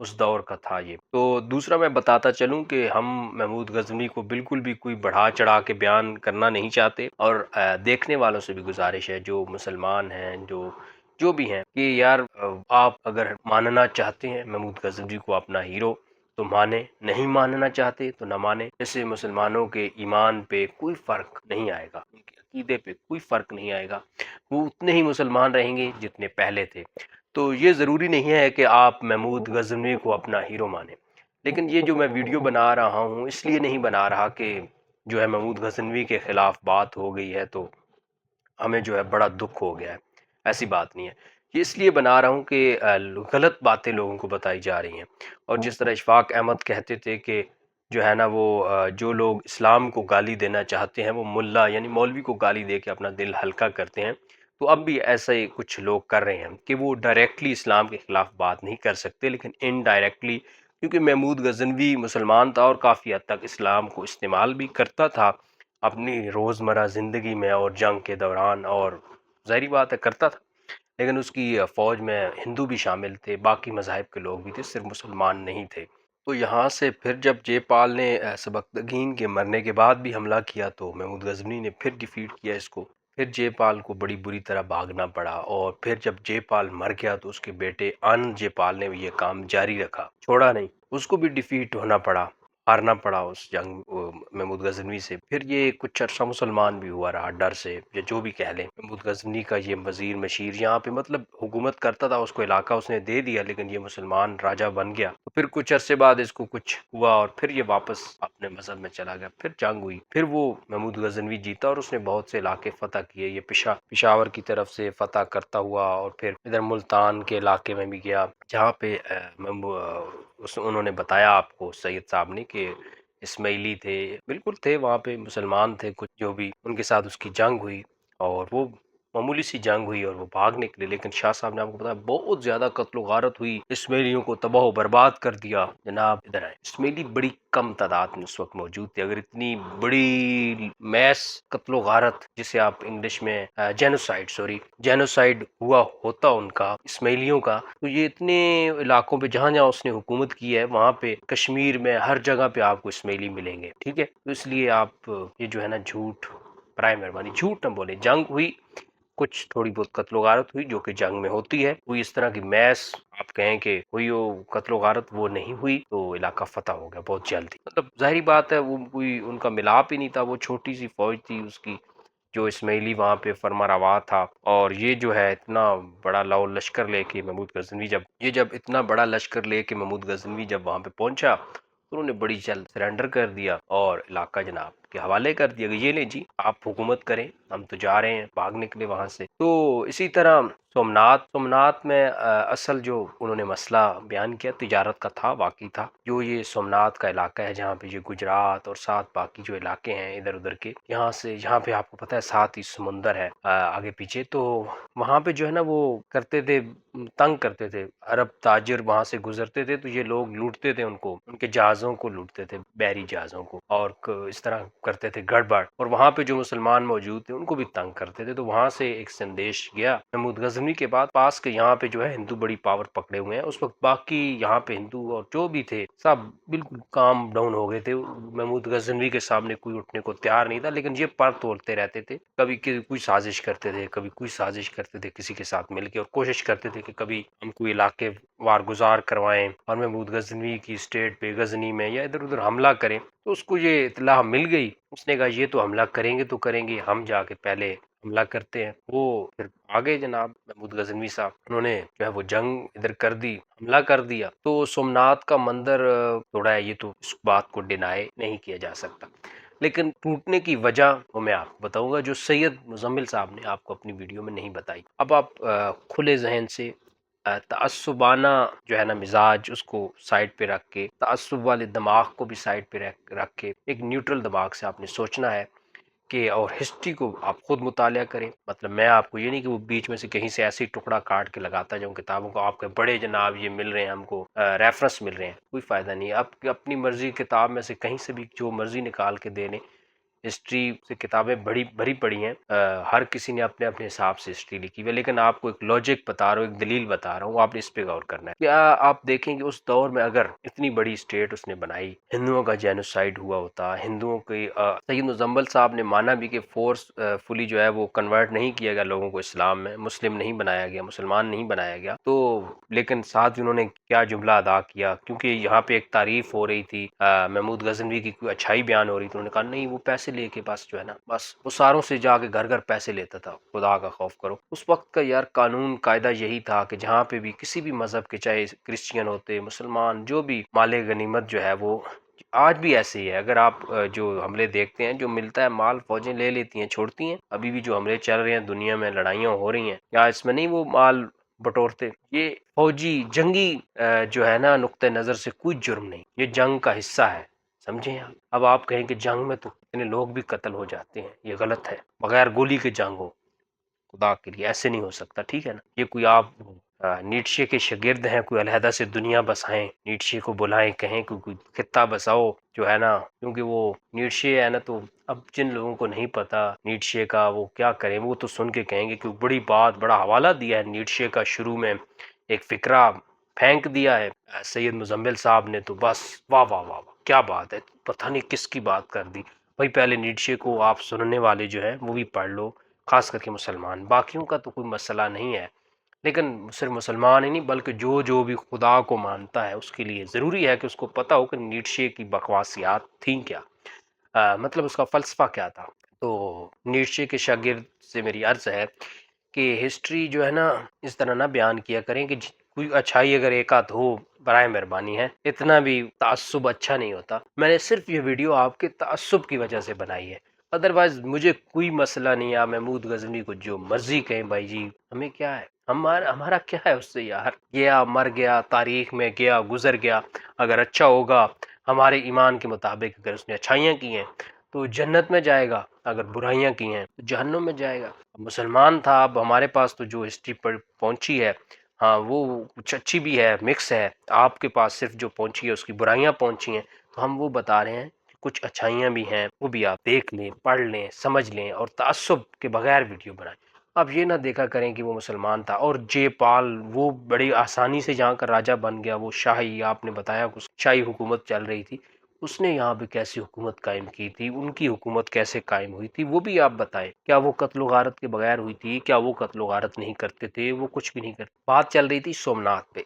اس دور کا تھا یہ۔ تو دوسرا میں بتاتا چلوں کہ ہم محمود غزنوی کو بالکل بھی کوئی بڑھا چڑھا کے بیان کرنا نہیں چاہتے، اور دیکھنے والوں سے بھی گزارش ہے جو مسلمان ہیں، جو بھی ہیں، کہ یار آپ اگر ماننا چاہتے ہیں محمود غزنوی کو اپنا ہیرو تو مانے، نہیں ماننا چاہتے تو نہ مانے۔ جیسے مسلمانوں کے ایمان پہ کوئی فرق نہیں آئے گا، ان کے عقیدے پہ کوئی فرق نہیں آئے گا، وہ اتنے ہی مسلمان رہیں گے جتنے پہلے تھے۔ تو یہ ضروری نہیں ہے کہ آپ محمود غزنوی کو اپنا ہیرو مانیں، لیکن یہ جو میں ویڈیو بنا رہا ہوں اس لیے نہیں بنا رہا کہ جو ہے محمود غزنوی کے خلاف بات ہو گئی ہے تو ہمیں جو ہے بڑا دکھ ہو گیا ہے، ایسی بات نہیں ہے۔ یہ اس لیے بنا رہا ہوں کہ غلط باتیں لوگوں کو بتائی جا رہی ہیں، اور جس طرح اشفاق احمد کہتے تھے کہ جو ہے نا وہ جو لوگ اسلام کو گالی دینا چاہتے ہیں وہ ملا یعنی مولوی کو گالی دے کے اپنا دل ہلکا کرتے ہیں، تو اب بھی ایسا ہی کچھ لوگ کر رہے ہیں کہ وہ ڈائریکٹلی اسلام کے خلاف بات نہیں کر سکتے، لیکن انڈائریکٹلی، کیونکہ محمود غزنوی مسلمان تھا اور کافی حد تک اسلام کو استعمال بھی کرتا تھا اپنی روزمرہ زندگی میں اور جنگ کے دوران، اور ظاہری بات ہے کرتا تھا، لیکن اس کی فوج میں ہندو بھی شامل تھے، باقی مذاہب کے لوگ بھی تھے، صرف مسلمان نہیں تھے۔ تو یہاں سے پھر جب جے پال نے سبکتگین کے مرنے کے بعد بھی حملہ کیا تو محمود غزنوی نے پھر ڈیفیٹ کیا اس کو، پھر جے پال کو بڑی بری طرح بھاگنا پڑا، اور پھر جب جے پال مر گیا تو اس کے بیٹے آنند جے پال نے بھی یہ کام جاری رکھا، چھوڑا نہیں، اس کو بھی ڈیفیٹ ہونا پڑا، ہارنا پڑا اس جنگ محمود غزنوی سے۔ پھر یہ کچھ عرصہ مسلمان بھی ہوا رہا ڈر سے، یا جو بھی کہہ لیں۔ محمود غزنوی کا یہ وزیر مشیر یہاں پہ مطلب حکومت کرتا تھا، اس کو علاقہ اس نے دے دیا، لیکن یہ مسلمان راجہ بن گیا، تو پھر کچھ عرصے بعد اس کو کچھ ہوا اور پھر یہ واپس اپنے مذہب میں چلا گیا، پھر جنگ ہوئی، پھر وہ محمود غزنوی جیتا اور اس نے بہت سے علاقے فتح کیے، یہ پشاور کی طرف سے فتح کرتا ہوا، اور پھر ادھر ملتان کے علاقے میں بھی گیا، جہاں پہ انہوں نے بتایا آپ کو سید صاحب نے کہ اسماعیلی تھے، بالکل تھے وہاں پہ، مسلمان تھے کچھ جو بھی، ان کے ساتھ اس کی جنگ ہوئی، اور وہ معمولی سی جنگ ہوئی اور وہ بھاگ نکلے، لیکن شاہ صاحب نے آپ کو بتایا بہت زیادہ قتل و غارت ہوئی، اسماعیلیوں کو تباہ و برباد کر دیا۔ جناب ادھر آئے، اسماعیلی بڑی کم تعداد میں اس وقت موجود تھے، اگر اتنی بڑی میس قتل و غارت جسے آپ انگلش میں جینوسائیڈ ہوا ہوتا ان کا اسماعیلیوں کا، تو یہ اتنے علاقوں پہ جہاں جہاں اس نے حکومت کی ہے وہاں پہ کشمیر میں ہر جگہ پہ آپ کو اسماعیلی ملیں گے، ٹھیک ہے؟ تو اس لیے آپ یہ جو ہے نا جھوٹ، برائے مہربانی جھوٹ نہ بولیں، جنگ ہوئی، کچھ تھوڑی بہت قتل و غارت ہوئی جو کہ جنگ میں ہوتی ہے، کوئی اس طرح کی میس آپ کہیں کہ ہوئی ہو قتل و غارت وہ نہیں ہوئی، تو علاقہ فتح ہو گیا بہت جلدی، مطلب ظاہری بات ہے وہ کوئی ان کا ملاپ ہی نہیں تھا، وہ چھوٹی سی فوج تھی اس کی، جو اسماعیلی وہاں پہ فرما روا تھا، اور یہ جو ہے اتنا بڑا لشکر لے کے محمود غزنوی جب اتنا بڑا لشکر لے کے محمود غزنوی جب وہاں پہ پہنچا تو انہوں نے بڑی جلد سرنڈر کر دیا اور علاقہ جناب کے حوالے کر دیا کہ یہ لیں جی آپ حکومت کریں، ہم تو جا رہے ہیں، بھاگ نکلے وہاں سے۔ تو اسی طرح سومنات میں اصل جو انہوں نے مسئلہ بیان کیا تجارت کا تھا، واقعی تھا، جو یہ سومنات کا علاقہ ہے جہاں پہ یہ گجرات اور ساتھ باقی جو علاقے ہیں ادھر ادھر کے، یہاں پہ آپ کو پتہ ہے ساتھ ہی سمندر ہے آگے پیچھے، تو وہاں پہ جو ہے نا وہ کرتے تھے، تنگ کرتے تھے، عرب تاجر وہاں سے گزرتے تھے تو یہ لوگ لوٹتے تھے، ان کے جہازوں کو لوٹتے تھے، بحری جہازوں کو، اور اس طرح کرتے تھے گڑبڑ، اور وہاں پہ جو مسلمان موجود تھے ان کو بھی تنگ کرتے تھے۔ تو وہاں سے ایک سندیش گیا محمود غزنوی کے بعد پاس کے یہاں پہ جو ہے ہندو بڑی پاور پکڑے ہوئے ہیں، اس وقت باقی یہاں پہ ہندو اور جو بھی تھے سب بالکل کام ڈاؤن ہو گئے تھے، محمود غزنوی کے سامنے کوئی اٹھنے کو تیار نہیں تھا، لیکن یہ پر تولتے رہتے تھے، کبھی کوئی سازش کرتے تھے، کبھی کوئی سازش کرتے تھے کسی کے ساتھ مل کے، اور کوشش کرتے تھے کہ کبھی ہم کوئی علاقے وار گزار کروائیں اور محمود غزنوی کی اسٹیٹ پہ غزنی میں یا ادھر ادھر حملہ کریں، تو اس کو یہ اطلاع مل گئی، اس نے کہا یہ تو حملہ کریں گے تو کریں گے، ہم جا کے پہلے حملہ کرتے ہیں۔ وہ پھر آگے جناب محمود غزنوی صاحب انہوں نے جو ہے وہ جنگ ادھر کر دی، حملہ کر دیا، تو سومنات کا مندر توڑا ہے، یہ تو اس بات کو ڈینائی نہیں کیا جا سکتا، لیکن ٹوٹنے کی وجہ وہ میں آپ کو بتاؤں گا جو سید مزمل صاحب نے آپ کو اپنی ویڈیو میں نہیں بتائی۔ اب آپ کھلے ذہن سے تعصبانہ جو ہے نا مزاج اس کو سائڈ پہ رکھ کے، تعصب والے دماغ کو بھی سائڈ پہ رکھ کے ایک نیوٹرل دماغ سے آپ نے سوچنا ہے کہ، اور ہسٹری کو آپ خود مطالعہ کریں، مطلب میں آپ کو یہ نہیں کہ وہ بیچ میں سے کہیں سے ایسے ٹکڑا کاٹ کے لگاتا جاؤں کتابوں کو، آپ کے بڑے جناب یہ مل رہے ہیں ہم کو ریفرنس مل رہے ہیں، کوئی فائدہ نہیں ہے، آپ اپنی مرضی کتاب میں سے کہیں سے بھی جو مرضی نکال کے دے لیں، ہسٹری سے کتابیں بڑی بھری پڑی ہیں، ہر کسی نے اپنے اپنے حساب سے ہسٹری لکھی ہوئی ہے، لیکن آپ کو ایک لاجک بتا رہا ہوں، ایک دلیل بتا رہا ہوں، آپ نے اس پہ غور کرنا ہے۔ کیا آپ دیکھیں کہ اس دور میں اگر اتنی بڑی اسٹیٹ اس نے بنائی، ہندوؤں کا جینوسائیڈ ہوا ہوتا، ہندوؤں کی سید مزمل صاحب نے مانا بھی کہ فورس فلی جو ہے وہ کنورٹ نہیں کیا گیا لوگوں کو اسلام میں، مسلم نہیں بنایا گیا، مسلمان نہیں بنایا گیا، تو لیکن ساتھ انہوں نے کیا جملہ ادا کیا، کیونکہ یہاں پہ ایک تعریف ہو رہی تھی، محمود غزنوی کی کوئی اچھائی بیان ہو رہی تھی، انہوں نے کہا نہیں وہ پیسے لے کے بس جو ہے نا، بس وہ ساروں سے جا کے گھر گھر پیسے لیتا تھا، خدا کا خوف کرو۔ اس وقت کا یار قانون قاعدہ یہی تھا کہ جہاں پہ بھی کسی بھی مذہب کے، چاہے کرسچین ہوتے، مسلمان، جو بھی مال غنیمت جو ہے وہ آج بھی ایسے ہی ہے۔ اگر آپ جو حملے دیکھتے ہیں، جو ملتا ہے مال فوجیں لے لیتی ہیں، چھوڑتی ہیں، ابھی بھی جو حملے چل رہے ہیں دنیا میں، لڑائیاں ہو رہی ہیں، یا اس میں نہیں وہ مال بٹورتے، یہ فوجی جنگی جو ہے نا نقطہ نظر سے کوئی جرم نہیں، یہ جنگ کا حصہ ہے، سمجھیں آپ۔ اب آپ کہیں کہ جنگ میں تو اتنے لوگ بھی قتل ہو جاتے ہیں، یہ غلط ہے، بغیر گولی کے جنگ ہو، خدا کے لیے ایسے نہیں ہو سکتا، ٹھیک ہے نا۔ یہ کوئی آپ نیٹشے کے شاگرد ہیں، کوئی علیحدہ سے دنیا بسائیں، نیٹشے کو بلائیں، کہیں کہ کوئی خطہ بساؤ جو ہے نا، کیونکہ وہ نیٹشے ہے نا، تو اب جن لوگوں کو نہیں پتا نیٹشے کا وہ کیا کریں، وہ تو سن کے کہیں گے کہ بڑی بات، بڑا حوالہ دیا ہے نیٹشے کا، شروع میں ایک فکرہ پھینک دیا ہے سید مزمل صاحب نے، تو بس واہ واہ واہ واہ کیا بات ہے، پتہ نہیں کس کی بات کر دی بھائی۔ پہلے نیٹشے کو آپ سننے والے جو ہے وہ بھی پڑھ لو، خاص کر کے مسلمان، باقیوں کا تو کوئی مسئلہ نہیں ہے، لیکن صرف مسلمان ہی نہیں بلکہ جو بھی خدا کو مانتا ہے اس کے لیے ضروری ہے کہ اس کو پتہ ہو کہ نیٹشے کی بکواسیات تھیں کیا، مطلب اس کا فلسفہ کیا تھا۔ تو نیٹشے کے شاگرد سے میری عرض ہے کہ ہسٹری جو ہے نا اس طرح نہ بیان کیا کریں کہ کوئی اچھائی اگر ایک آدھ ہو برائے مہربانی ہے، اتنا بھی تعصب اچھا نہیں ہوتا۔ میں نے صرف یہ ویڈیو آپ کے تعصب کی وجہ سے بنائی ہے، ادروائز مجھے کوئی مسئلہ نہیں ہے، آپ محمود غزنوی کو جو مرضی کہیں بھائی جی، ہمیں کیا ہے، ہمارا کیا ہے اس سے یار، گیا مر گیا، تاریخ میں گیا گزر گیا، اگر اچھا ہوگا ہمارے ایمان کے مطابق، اگر اس نے اچھائیاں کی ہیں تو جنت میں جائے گا، اگر برائیاں کی ہیں تو جہنم میں جائے گا۔ مسلمان تھا، اب ہمارے پاس تو جو ہسٹری پر پہنچی ہے، ہاں وہ کچھ اچھی بھی ہے، مکس ہے، آپ کے پاس صرف جو پہنچی ہے اس کی برائیاں پہنچی ہیں، تو ہم وہ بتا رہے ہیں کہ کچھ اچھائیاں بھی ہیں، وہ بھی آپ دیکھ لیں، پڑھ لیں، سمجھ لیں، اور تعصب کے بغیر ویڈیو بنائیں۔ آپ یہ نہ دیکھا کریں کہ وہ مسلمان تھا اور جے پال وہ بڑی آسانی سے جہاں کا راجہ بن گیا، وہ شاہی، آپ نے بتایا کہ شاہی حکومت چل رہی تھی، اس نے یہاں پہ کیسی حکومت قائم کی تھی، ان کی حکومت کیسے قائم ہوئی تھی، وہ بھی آپ بتائیں۔ کیا وہ قتل و غارت کے بغیر ہوئی تھی؟ کیا وہ قتل و غارت نہیں کرتے تھے؟ وہ کچھ بھی نہیں کرتے۔ بات چل رہی تھی سومناتھ پہ،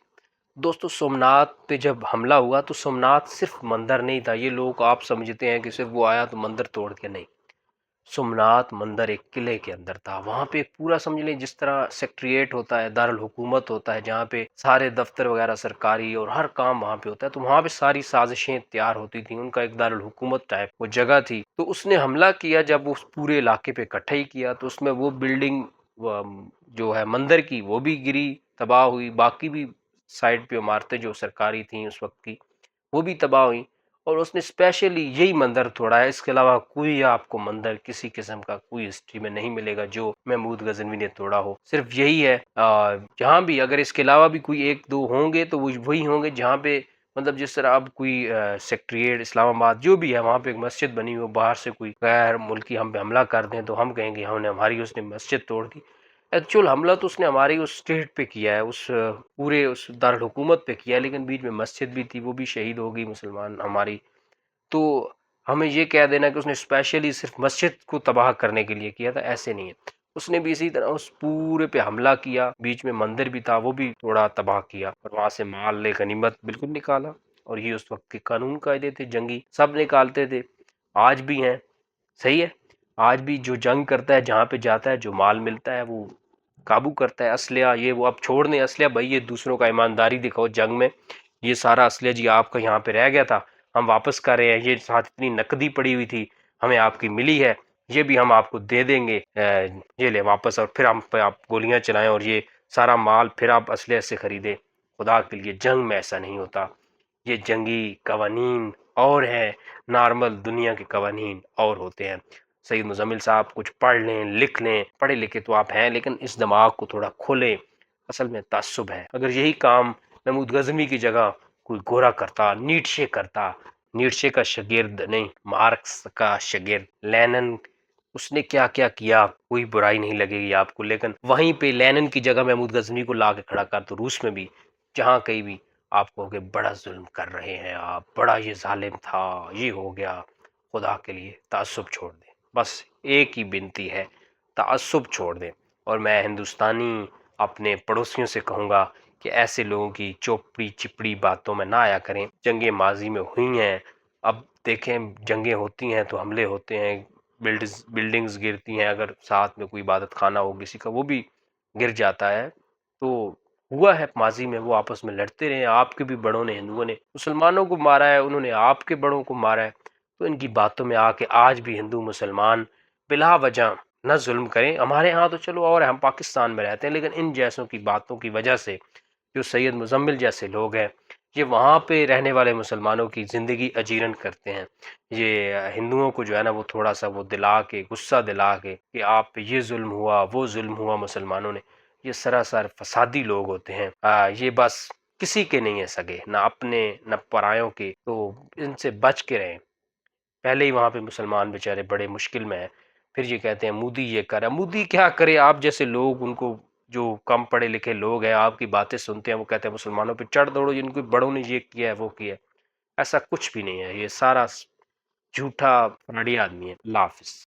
دوستو سومناتھ پہ جب حملہ ہوا تو سومناتھ صرف مندر نہیں تھا، یہ لوگ آپ سمجھتے ہیں کہ صرف وہ آیا تو مندر توڑ کے، نہیں، سومناتھ مندر ایک قلعے کے اندر تھا، وہاں پہ ایک پورا سمجھ لیں جس طرح سیکٹریٹ ہوتا ہے، دارالحکومت ہوتا ہے، جہاں پہ سارے دفتر وغیرہ سرکاری اور ہر کام وہاں پہ ہوتا ہے، تو وہاں پہ ساری سازشیں تیار ہوتی تھیں، ان کا ایک دارالحکومت ٹائپ وہ جگہ تھی۔ تو اس نے حملہ کیا، جب اس پورے علاقے پہ اکٹھا ہی کیا، تو اس میں وہ بلڈنگ جو ہے مندر کی وہ بھی گری، تباہ ہوئی، باقی بھی سائڈ پہ عمارتیں جو سرکاری تھیں اس وقت کی وہ بھی تباہ ہوئیں، اور اس نے اسپیشلی یہی مندر توڑا ہے، اس کے علاوہ کوئی آپ کو مندر کسی قسم کا کوئی ہسٹری میں نہیں ملے گا جو محمود غزنوی نے توڑا ہو، صرف یہی ہے۔ جہاں بھی اگر اس کے علاوہ بھی کوئی ایک دو ہوں گے تو وہ وہی ہوں گے جہاں پہ مطلب جس طرح اب کوئی سیکٹریٹ اسلام آباد جو بھی ہے وہاں پہ ایک مسجد بنی ہو، باہر سے کوئی غیر ملکی ہم پہ حملہ کر دیں تو ہم کہیں گے ہم نے ہماری اس نے مسجد توڑ دی، ایکچوئل حملہ تو اس نے ہماری اس اسٹیٹ پہ کیا ہے، اس پورے اس دارالحکومت پہ کیا ہے، لیکن بیچ میں مسجد بھی تھی، وہ بھی شہید ہو گئی مسلمان ہماری۔ تو ہمیں یہ کہہ دینا کہ اس نے اسپیشلی صرف مسجد کو تباہ کرنے کے لیے کیا تھا، ایسے نہیں ہے، اس نے بھی اسی طرح اس پورے پہ حملہ کیا، بیچ میں مندر بھی تھا وہ بھی تھوڑا تباہ کیا، اور وہاں سے مال غنیمت بالکل نکالا، اور یہ اس وقت کے قانون قاعدے تھے جنگی، سب نکالتے تھے، آج بھی ہیں، صحیح ہے، آج بھی جو جنگ کرتا ہے جہاں پہ جاتا ہے جو مال ملتا ہے وہ قابو کرتا ہے، اسلحہ یہ وہ، اب چھوڑ دیں اسلحہ بھائی، یہ دوسروں کا ایمانداری دکھاؤ جنگ میں، یہ سارا اسلحہ جی آپ کا یہاں پہ رہ گیا تھا ہم واپس کر رہے ہیں، یہ ساتھ اتنی نقدی پڑی ہوئی تھی ہمیں آپ کی ملی ہے، یہ بھی ہم آپ کو دے دیں گے، یہ لے واپس، اور پھر ہم پہ آپ گولیاں چلائیں اور یہ سارا مال پھر آپ اسلحے سے خریدیں۔ خدا کے لیے جنگ میں ایسا نہیں ہوتا، یہ جنگی قوانین اور ہیں، نارمل دنیا کے قوانین اور ہوتے ہیں۔ سید مزمل صاحب کچھ پڑھ لیں، لکھ لیں، پڑھے لکھے تو آپ ہیں لیکن اس دماغ کو تھوڑا کھولیں، اصل میں تعصب ہے۔ اگر یہی کام محمود غزنوی کی جگہ کوئی گورا کرتا، نیٹشے کرتا، نیٹشے کا شاگرد نہیں، مارکس کا شاگرد لینن، اس نے کیا کیا کیا کوئی برائی نہیں لگے گی آپ کو، لیکن وہیں پہ لینن کی جگہ محمود غزنوی کو لا کے کھڑا کر تو روس میں بھی جہاں کہیں بھی آپ کہو گے بڑا ظلم کر رہے ہیں آپ، بڑا یہ ظالم تھا، یہ ہو گیا۔ خدا کے لیے تعصب چھوڑ دیں، بس ایک ہی بنتی ہے، تعصب چھوڑ دیں۔ اور میں ہندوستانی اپنے پڑوسیوں سے کہوں گا کہ ایسے لوگوں کی چوپڑی چپڑی باتوں میں نہ آیا کریں۔ جنگیں ماضی میں ہوئی ہیں، اب دیکھیں جنگیں ہوتی ہیں تو حملے ہوتے ہیں، بلڈنگز گرتی ہیں، اگر ساتھ میں کوئی عبادت خانہ ہو کسی کا وہ بھی گر جاتا ہے، تو ہوا ہے ماضی میں، وہ آپس میں لڑتے رہے ہیں۔ آپ کے بھی بڑوں نے، ہندوؤں نے مسلمانوں کو مارا ہے، انہوں نے آپ کے بڑوں کو مارا ہے، تو ان کی باتوں میں آ کے آج بھی ہندو مسلمان بلا وجہ نہ ظلم کریں۔ ہمارے ہاں تو چلو اور ہم پاکستان میں رہتے ہیں، لیکن ان جیسوں کی باتوں کی وجہ سے جو سید مزمل جیسے لوگ ہیں یہ وہاں پہ رہنے والے مسلمانوں کی زندگی اجیرن کرتے ہیں۔ یہ ہندوؤں کو جو ہے نا وہ تھوڑا سا وہ دلا کے، غصہ دلا کے کہ آپ پہ یہ ظلم ہوا، وہ ظلم ہوا مسلمانوں نے، یہ سراسر فسادی لوگ ہوتے ہیں۔ یہ بس کسی کے نہیں ہے سگے، نہ اپنے نہ پرایوں کے، تو ان سے بچ کے رہیں۔ پہلے ہی وہاں پہ مسلمان بیچارے بڑے مشکل میں ہیں، پھر یہ کہتے ہیں مودی یہ کرا، مودی کیا کرے؟ آپ جیسے لوگ ان کو، جو کم پڑھے لکھے لوگ ہیں آپ کی باتیں سنتے ہیں، وہ کہتے ہیں مسلمانوں پہ چڑھ دوڑو، جن کو بڑوں نے یہ کیا ہے وہ کیا ہے۔ ایسا کچھ بھی نہیں ہے، یہ سارا جھوٹا فراڈی آدمی ہے۔ اللہ حافظ۔